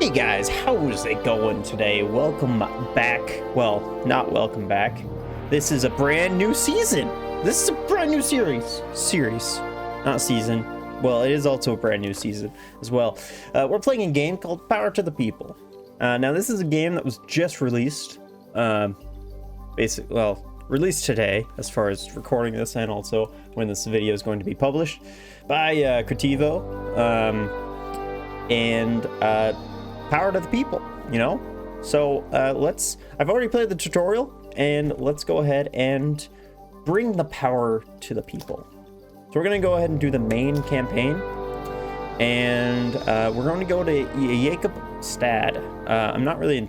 Hey guys, how's it going today? Welcome back. Well, not welcome back. This is a brand new season. This is a brand new series. Not season. Well, it is also a brand new season as well. We're playing a game called Power to the People. Now, this is a game that was just released. Released today, as far as recording this, and also when this video is going to be published by Creativo. Power to the people, you know? So I've already played the tutorial, and let's go ahead and bring the power to the people. So we're gonna go ahead and do the main campaign, and we're going to go to Jacob Stad. I'm not really,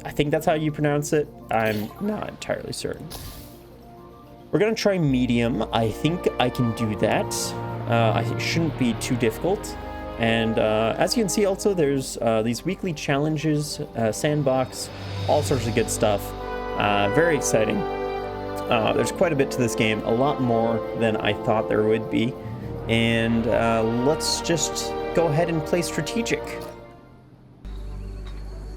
I think that's how you pronounce it. I'm not entirely certain. We're gonna try medium. I think I can do that. It shouldn't be too difficult. And as you can see, also there's these weekly challenges, sandbox, all sorts of good stuff. Very exciting. There's quite a bit to this game, a lot more than I thought there would be. And let's just go ahead and play strategic.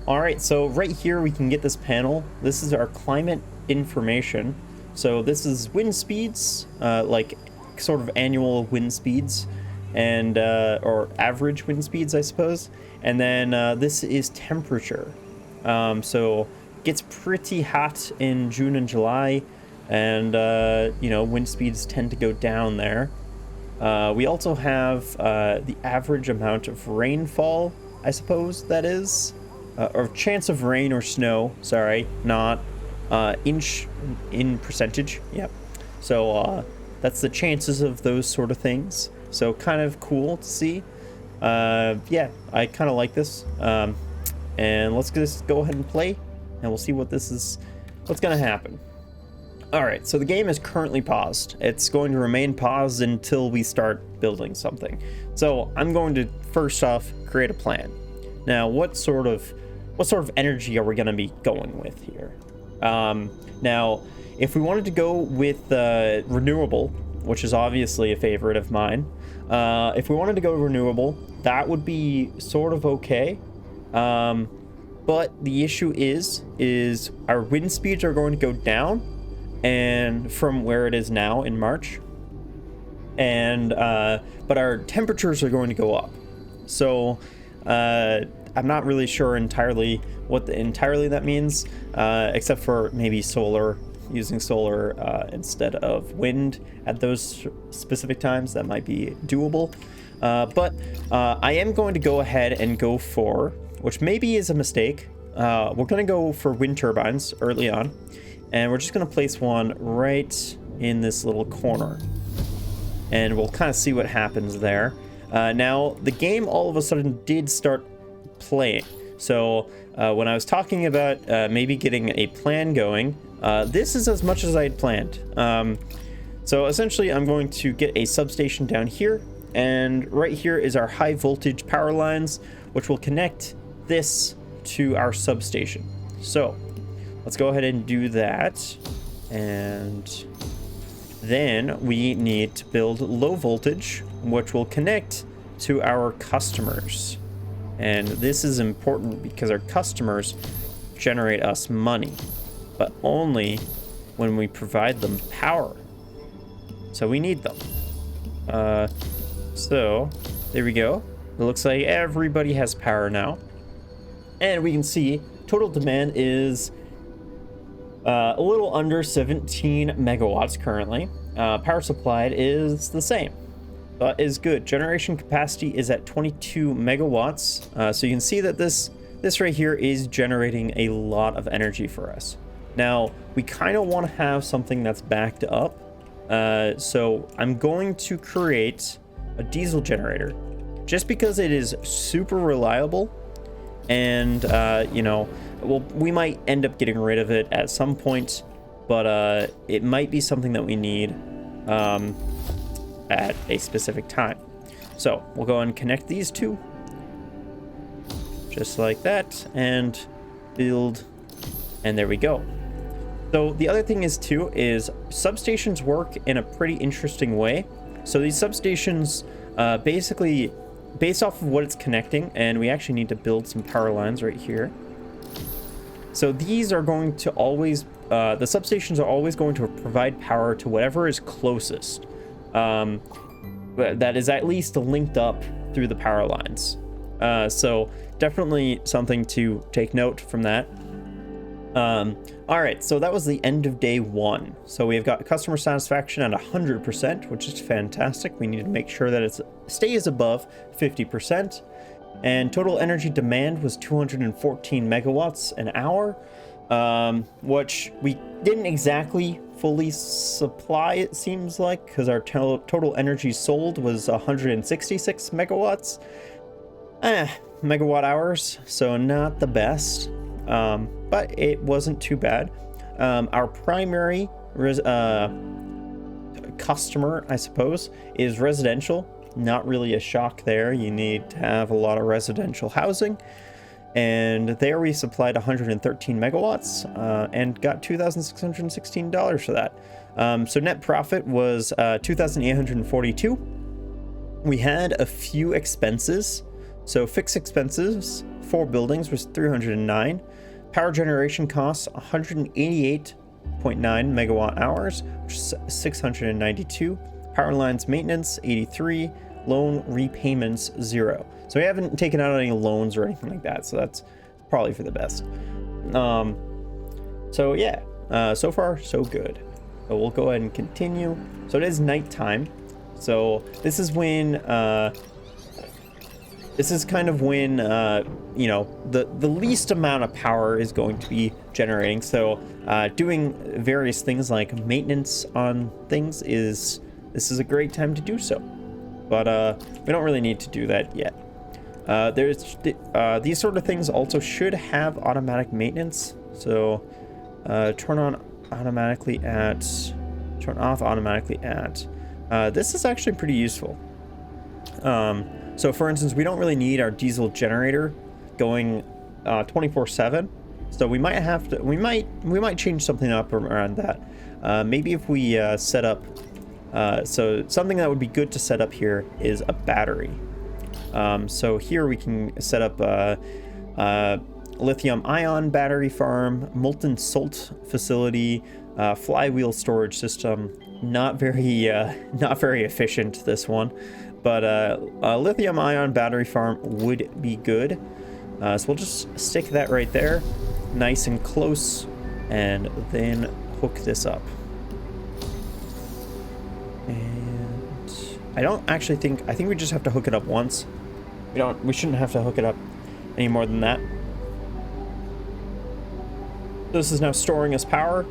All right, so right here we can get this panel. This is our climate information. So this is wind speeds, like sort of annual wind speeds, and or average wind speeds, I suppose. And then this is temperature. So it gets pretty hot in June and July, and wind speeds tend to go down there. We also have the average amount of rainfall, I suppose that is, or chance of rain or snow. Sorry, not in percentage. Yep. So that's the chances of those sort of things. So kind of cool to see. Yeah, I kind of like this. And let's just go ahead and play, and we'll see what's gonna happen. All right, so the game is currently paused. It's going to remain paused until we start building something. So I'm going to first off create a plan. Now, what sort of energy are we gonna be going with here? Now, if we wanted to go with renewable, which is obviously a favorite of mine, if we wanted to go renewable, that would be sort of okay. But the issue is our wind speeds are going to go down, and from where it is now in March, and but our temperatures are going to go up. So I'm not really sure entirely what entirely that means, except for maybe using solar instead of wind at those specific times. That might be doable. But I am going to go ahead and go for, which maybe is a mistake, we're going to go for wind turbines early on, and we're just going to place one right in this little corner, and we'll kind of see what happens there. Now, the game all of a sudden did start playing. So when I was talking about maybe getting a plan going, this is as much as I had planned. So essentially I'm going to get a substation down here, and right here is our high voltage power lines, which will connect this to our substation. So let's go ahead and do that. And then we need to build low voltage, which will connect to our customers. And this is important because our customers generate us money, but only when we provide them power. So we need them. So there we go. It looks like everybody has power now. And we can see total demand is a little under 17 megawatts currently. Power supplied is the same, but is good. Generation capacity is at 22 megawatts. So you can see that this right here is generating a lot of energy for us. Now, we kind of want to have something that's backed up. So I'm going to create a diesel generator just because it is super reliable, and we might end up getting rid of it at some point, but it might be something that we need at a specific time. So we'll go and connect these two just like that, and build, and there we go. So the other thing is substations work in a pretty interesting way. So these substations basically based off of what it's connecting, and we actually need to build some power lines right here. So these are going to always, the substations are always going to provide power to whatever is closest. That is at least linked up through the power lines. So definitely something to take note from that. All right, so that was the end of day 1. So we've got customer satisfaction at 100%, which is fantastic. We need to make sure that it stays above 50%. And total energy demand was 214 megawatts an hour, which we didn't exactly fully supply, it seems like, because our total energy sold was 166 megawatts. Megawatt hours, so not the best. But it wasn't too bad. Our primary customer, I suppose, is residential. Not really a shock there. You need to have a lot of residential housing. And there we supplied 113 megawatts and got $2,616 for that. So net profit was 2,842. We had a few expenses. So fixed expenses, 4 buildings was 309. Power generation costs 188.9 megawatt hours, which is 692. Power lines maintenance 83. Loan repayments 0. So we haven't taken out any loans or anything like that, so that's probably for the best. So yeah, so far so good. So we'll go ahead and continue. So it is nighttime. So this is when this is kind of when you know, the least amount of power is going to be generating. So doing various things like maintenance on things this is a great time to do so. But we don't really need to do that yet. These sort of things also should have automatic maintenance. So turn off automatically at. This is actually pretty useful. So for instance, we don't really need our diesel generator going 24/7. So we might have to. We might change something up around that. Maybe if we set up. So something that would be good to set up here is a battery. So here we can set up a lithium ion battery farm, molten salt facility, flywheel storage system. Not very efficient, this one, but a lithium ion battery farm would be good. So we'll just stick that right there, nice and close, and then hook this up. I don't actually think, I think we just have to hook it up once. We shouldn't have to hook it up any more than that. This is now storing us power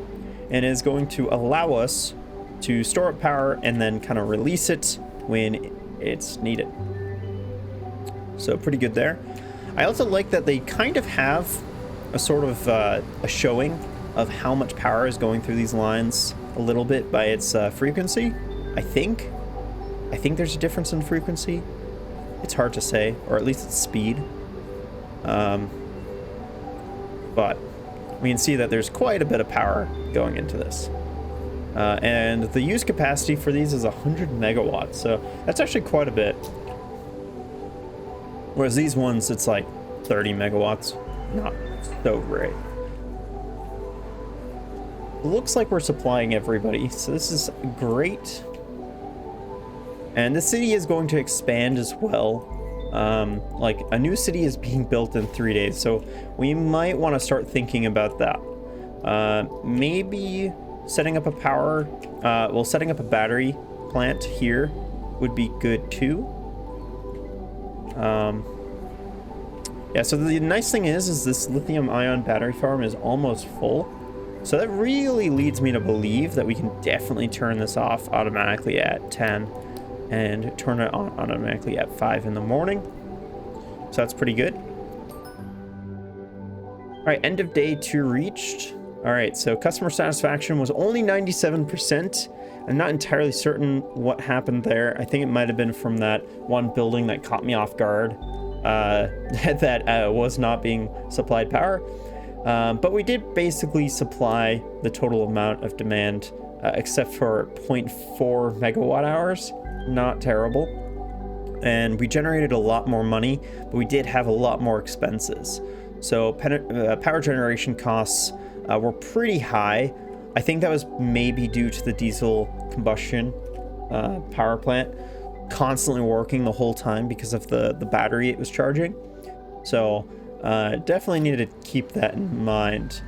and is going to allow us to store up power and then kind of release it when it's needed. So pretty good there. I also like that they kind of have a sort of a showing of how much power is going through these lines a little bit by its frequency, I think. I think there's a difference in frequency. It's hard to say, or at least it's speed. But we can see that there's quite a bit of power going into this. And the use capacity for these is 100 megawatts, so that's actually quite a bit. Whereas these ones, it's like 30 megawatts. Not so great. It looks like we're supplying everybody, so this is great. And the city is going to expand as well. Like a new city is being built in 3 days, so we might want to start thinking about that. Maybe setting up a setting up a battery plant here would be good too. Yeah, so the nice thing is this lithium ion battery farm is almost full. So that really leads me to believe that we can definitely turn this off automatically at 10 and turn it on automatically at 5 in the morning. So that's pretty good. All right, end of day 2 reached. All right, so customer satisfaction was only 97%. I'm not entirely certain what happened there. I think it might have been from that one building that caught me off guard, that was not being supplied power. But we did basically supply the total amount of demand, except for 0.4 megawatt hours. Not terrible. and we generated a lot more money, but we did have a lot more expenses. So power generation costs were pretty high. I think that was maybe due to the diesel combustion power plant constantly working the whole time because of the battery it was charging. So definitely needed to keep that in mind.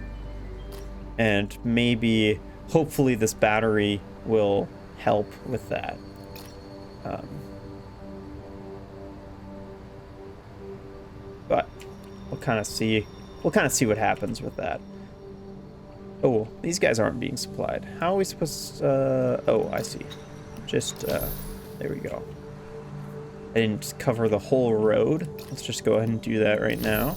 And maybe, hopefully this battery will help with that. But we'll kind of see what happens with that. Oh, these guys aren't being supplied. How are we supposed to, oh, I see. Just, there we go. I didn't cover the whole road. Let's just go ahead and do that right now.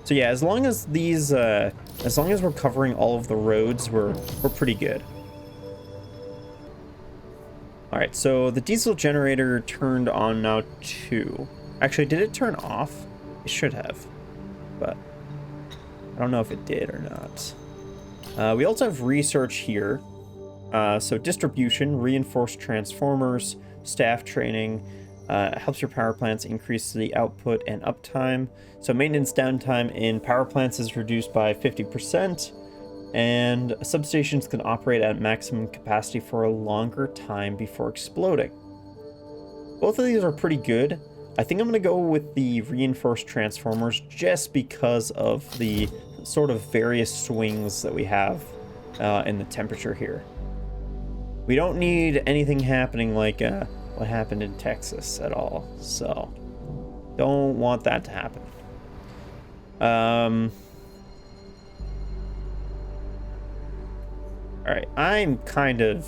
So yeah, as long as these, as long as we're covering all of the roads, we're pretty good. All right, so the diesel generator turned on now too. Actually, did it turn off? It should have, but I don't know if it did or not. We also have research here. So distribution, reinforced transformers, staff training, helps your power plants increase the output and uptime. So maintenance downtime in power plants is reduced by 50%, and substations can operate at maximum capacity for a longer time before exploding. Both of these are pretty good. I think I'm going to go with the reinforced transformers just because of the sort of various swings that we have in the temperature here. We don't need anything happening like what happened in Texas at all, so don't want that to happen. All right, I'm kind of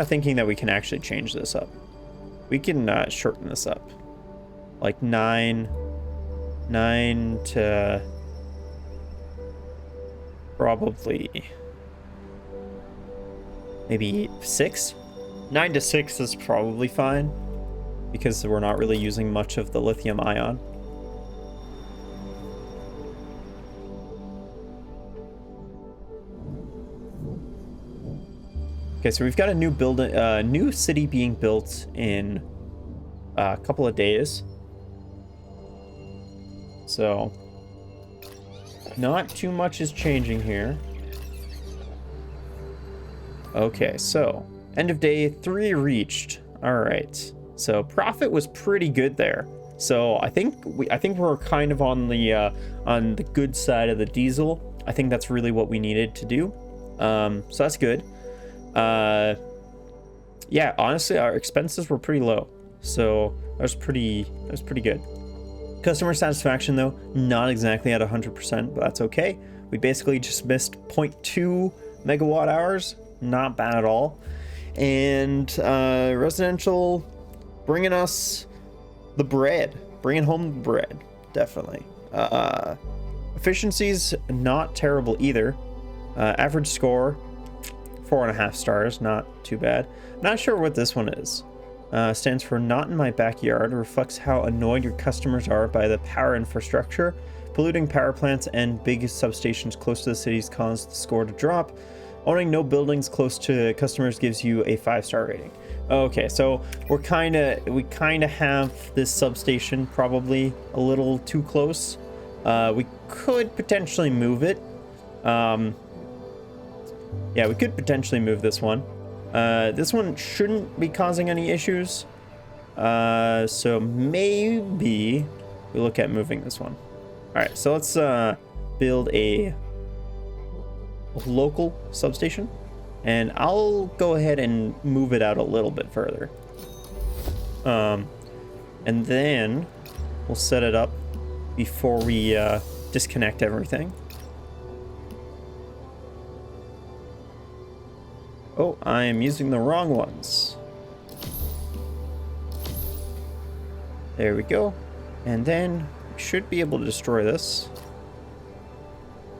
thinking that we can actually change this up. We can shorten this up, like 9 to probably maybe 6. 9 to 6 is probably fine because we're not really using much of the lithium ion. Okay, so we've got a new building, new city being built in a couple of days. So not too much is changing here. Okay, so end of day 3 reached. All right, so profit was pretty good there. So I think we're kind of on the good side of the diesel. I think that's really what we needed to do. So that's good. Yeah, honestly, our expenses were pretty low, so that was pretty good. Customer satisfaction, though, not exactly at 100%, but that's okay. We basically just missed 0.2 megawatt hours, not bad at all. And residential, bringing us the bread, bringing home the bread, definitely. Efficiency's not terrible either. Average score, 4.5 stars, not too bad. Not sure what this one is. Stands for not in my backyard, reflects how annoyed your customers are by the power infrastructure. Polluting power plants and big substations close to the cities cause the score to drop. Owning no buildings close to customers gives you a 5-star rating. Okay, so we kind of have this substation probably a little too close. We could potentially move it. Yeah, we could potentially move this one. This one shouldn't be causing any issues. So maybe we look at moving this one. All right, so let's build a local substation, and I'll go ahead and move it out a little bit further. And then we'll set it up before we disconnect everything. Oh, I am using the wrong ones. There we go. And then we should be able to destroy this.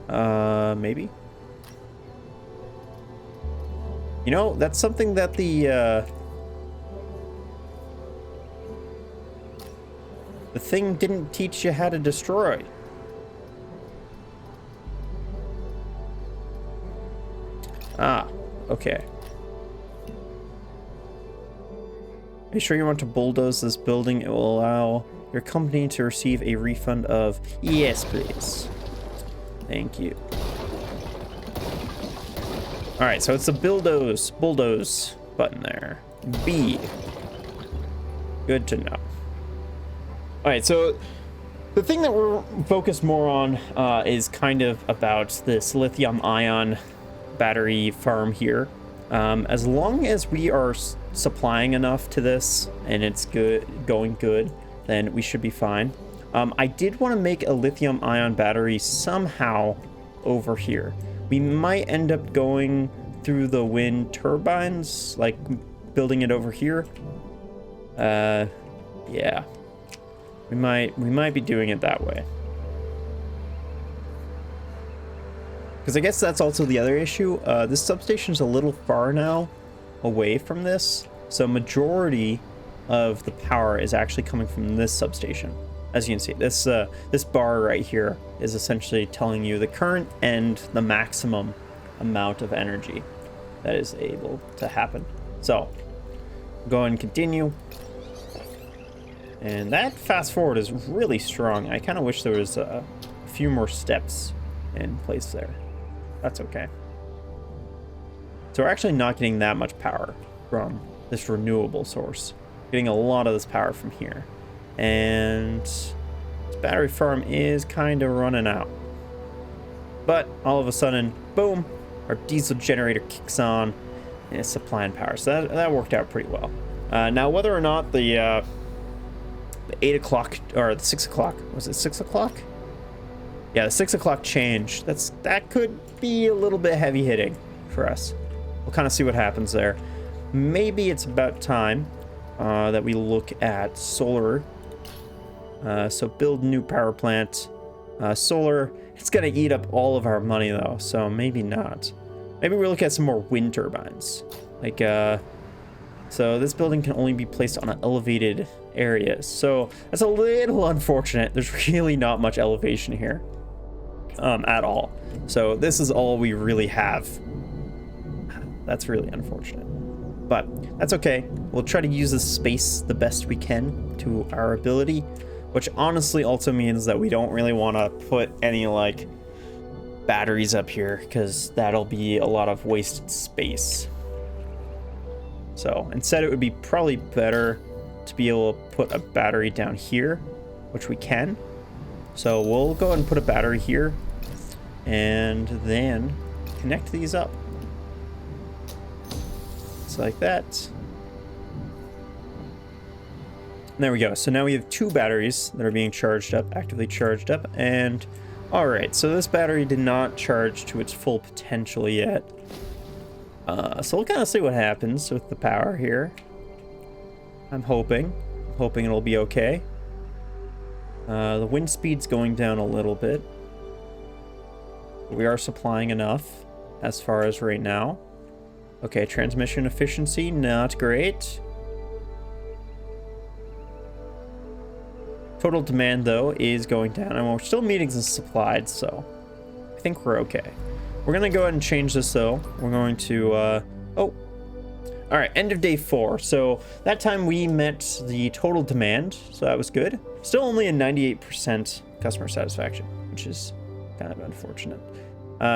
Maybe. You know, that's something that the thing didn't teach you how to destroy. Ah, okay. Are you sure you want to bulldoze this building? It will allow your company to receive a refund of... Yes, please. Thank you. Alright, so it's the bulldoze button there. B. Good to know. Alright, so the thing that we're focused more on is kind of about this lithium-ion battery farm here. As long as we are supplying enough to this and it's going good, then we should be fine. I did want to make a lithium-ion battery somehow over here. We might end up going through the wind turbines, like building it over here. Yeah. We might be doing it that way. Because I guess that's also the other issue. This substation is a little far now away from this. So majority of the power is actually coming from this substation. As you can see, this bar right here is essentially telling you the current and the maximum amount of energy that is able to happen. So go ahead and continue. And that fast forward is really strong. I kind of wish there was a few more steps in place there. That's okay. So we're actually not getting that much power from this renewable source. Getting a lot of this power from here. And this battery farm is kind of running out. But all of a sudden, boom, our diesel generator kicks on and it's supplying power. So that worked out pretty well. Now, whether or not the 8 o'clock or the 6 o'clock, was it 6 o'clock? Yeah, the 6 o'clock change, that could be a little bit heavy hitting for us. We'll kind of see what happens there. Maybe it's about time that we look at solar. So build new power plant. Solar, it's gonna eat up all of our money though, so maybe not. Maybe we look at some more wind turbines. Like, so this building can only be placed on an elevated area. So that's a little unfortunate. There's really not much elevation here at all. So this is all we really have. That's really unfortunate. But that's okay. We'll try to use this space the best we can to our ability, which honestly also means that we don't really want to put any like batteries up here because that'll be a lot of wasted space. So instead it would be probably better to be able to put a battery down here, which we can. So we'll go ahead and put a battery here and then connect these up. Just like that. And there we go. So now we have 2 batteries that are being charged up, actively charged up. And all right, so this battery did not charge to its full potential yet. So we'll kind of see what happens with the power here. I'm hoping it'll be okay. The wind speed's going down a little bit. We are supplying enough as far as right now. Okay, transmission efficiency, not great. Total demand, though, is going down, and we're still meeting the supplied, so I think we're okay. We're going to go ahead and change this, though. We're going to, all right, end of day 4. So that time we met the total demand, so that was good. Still only a 98% customer satisfaction, which is kind of unfortunate.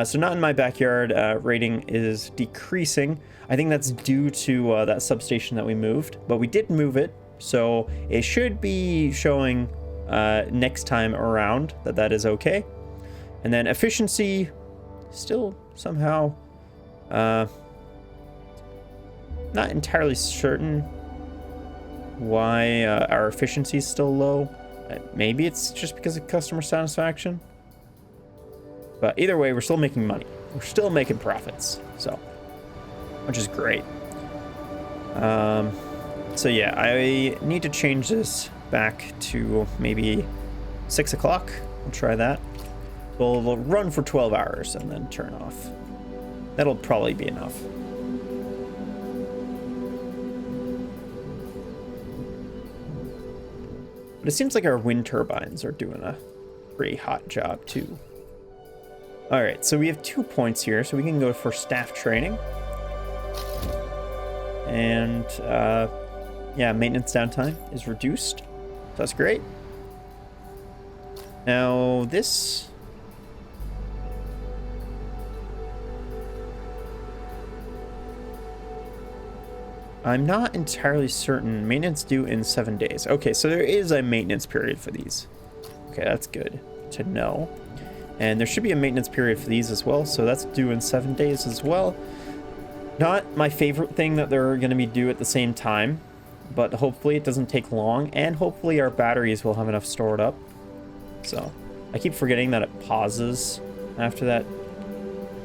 So not in my backyard, rating is decreasing. I think that's due to that substation that we moved, but we did move it. So it should be showing next time around that is okay. And then efficiency, still somehow not entirely certain why our efficiency is still low. Maybe it's just because of customer satisfaction. But either way, we're still making money. We're still making profits, so which is great. So yeah, I need to change this back to maybe 6 o'clock. We'll try that. We'll run for 12 hours and then turn off. That'll probably be enough. But it seems like our wind turbines are doing a pretty hot job too. All right, so we have 2 points here, so we can go for staff training. And yeah, maintenance downtime is reduced. That's great. Now this... I'm not entirely certain. Maintenance due in 7 days. Okay, so there is a maintenance period for these. Okay, that's good to know. And there should be a maintenance period for these as well, so that's due in 7 days as well. Not my favorite thing that they're going to be due at the same time, but hopefully it doesn't take long, and hopefully our batteries will have enough stored up. So, I keep forgetting that it pauses after that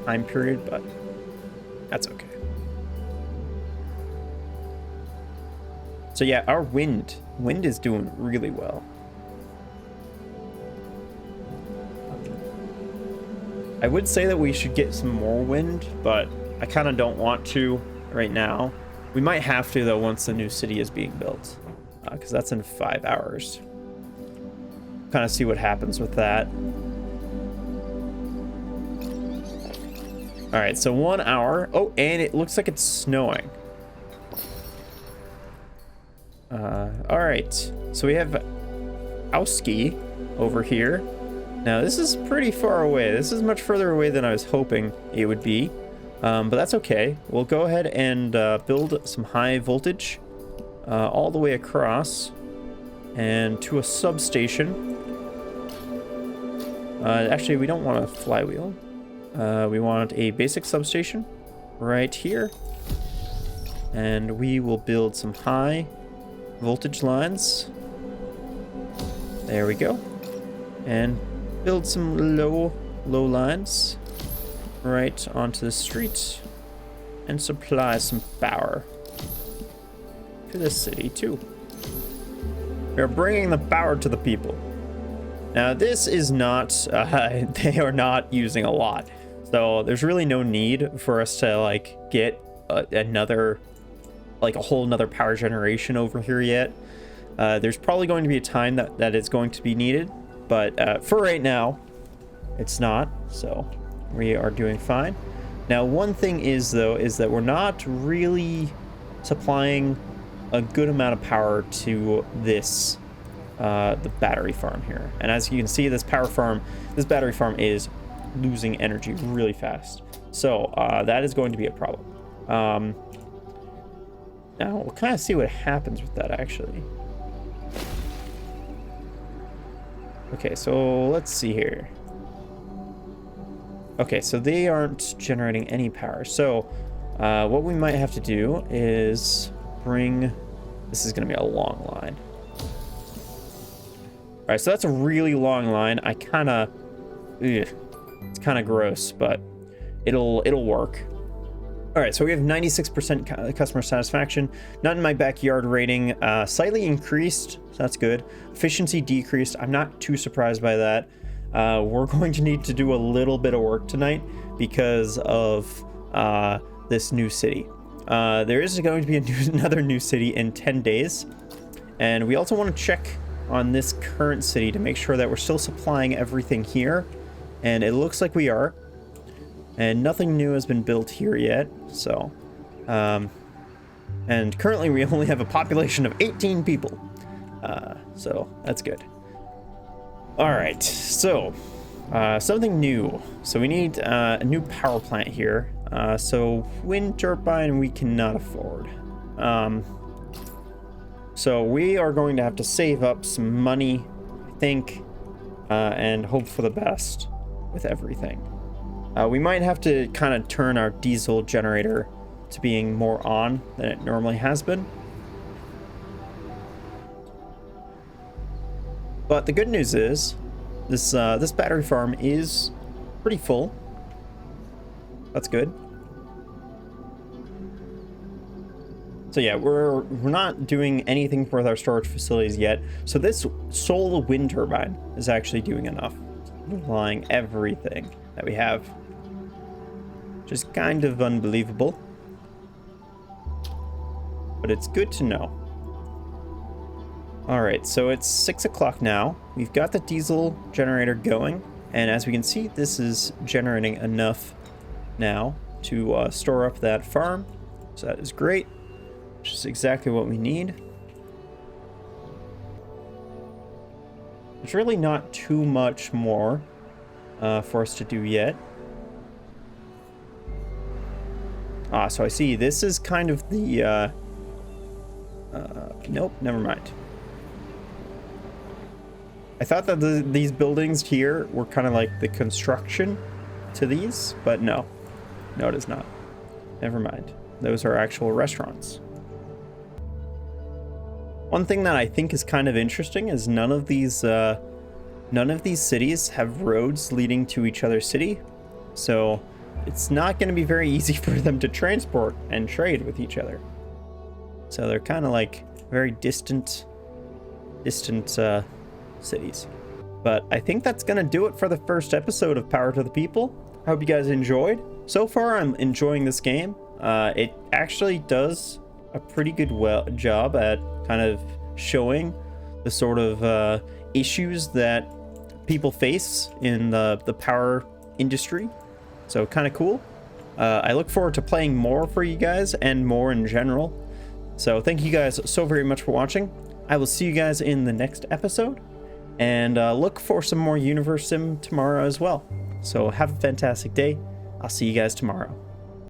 time period, but that's okay. So yeah, our wind is doing really well. I would say that we should get some more wind, but I kind of don't want to right now. We might have to though once the new city is being built, because that's in 5 hours. Kind of see what happens with that. All right, so 1 hour. Oh, and it looks like it's snowing. All right, so we have Auski over here. Now this is pretty far away. This is much further away than I was hoping it would be, but that's okay. We'll go ahead and build some high voltage all the way across and to a substation. Actually, we don't want a flywheel. We want a basic substation right here, and we will build some high voltage lines. There we go. And build some low lines right onto the street and supply some power to the city too. We're bringing the power to the people. Now this is not, they are not using a lot. So there's really no need for us to like get another, like a whole nother power generation over here yet. There's probably going to be a time that it's going to be needed, but for right now, it's not. So we are doing fine. Now, one thing is though, is that we're not really supplying a good amount of power to this, the battery farm here. And as you can see, this battery farm is losing energy really fast. So that is going to be a problem. Now we'll kind of see what happens with that actually. Okay, so let's see here. Okay, so they aren't generating any power. So what we might have to do is bring, this is going to be a long line. All right, so that's a really long line. I kind of, it's kind of gross, but it'll work. All right, so we have 96% customer satisfaction. Not in my backyard rating, slightly increased, so that's good. Efficiency decreased. I'm not too surprised by that. We're going to need to do a little bit of work tonight because of this new city. There is going to be another new city in 10 days. And we also want to check on this current city to make sure that we're still supplying everything here. And it looks like we are. And nothing new has been built here yet, so and currently we only have a population of 18 people, so that's good. All right, so something new. So we need a new power plant here. So wind turbine we cannot afford. So we are going to have to save up some money, I think, and hope for the best with everything. We might have to kind of turn our diesel generator to being more on than it normally has been. But the good news is this battery farm is pretty full. That's good. So yeah, we're not doing anything with our storage facilities yet. So this solar wind turbine is actually doing enough, supplying everything that we have. Which is kind of unbelievable, but it's good to know. All right, so it's 6 o'clock now. We've got the diesel generator going, and as we can see, this is generating enough now to store up that farm. So that is great, which is exactly what we need. There's really not too much more for us to do yet. So I see this is kind of the nope, never mind. I thought that these buildings here were kind of like the construction to these, but no, it is not. Never mind. Those are actual restaurants. One thing that I think is kind of interesting is none of these cities have roads leading to each other's city, so it's not going to be very easy for them to transport and trade with each other. So they're kind of like very distant cities. But I think that's going to do it for the first episode of Power to the People. I hope you guys enjoyed. So far, I'm enjoying this game. It actually does a pretty good job at kind of showing the sort of issues that people face in the power industry. So kind of cool. I look forward to playing more for you guys and more in general. So thank you guys so very much for watching. I will see you guys in the next episode. And look for some more Universe Sim tomorrow as well. So have a fantastic day. I'll see you guys tomorrow.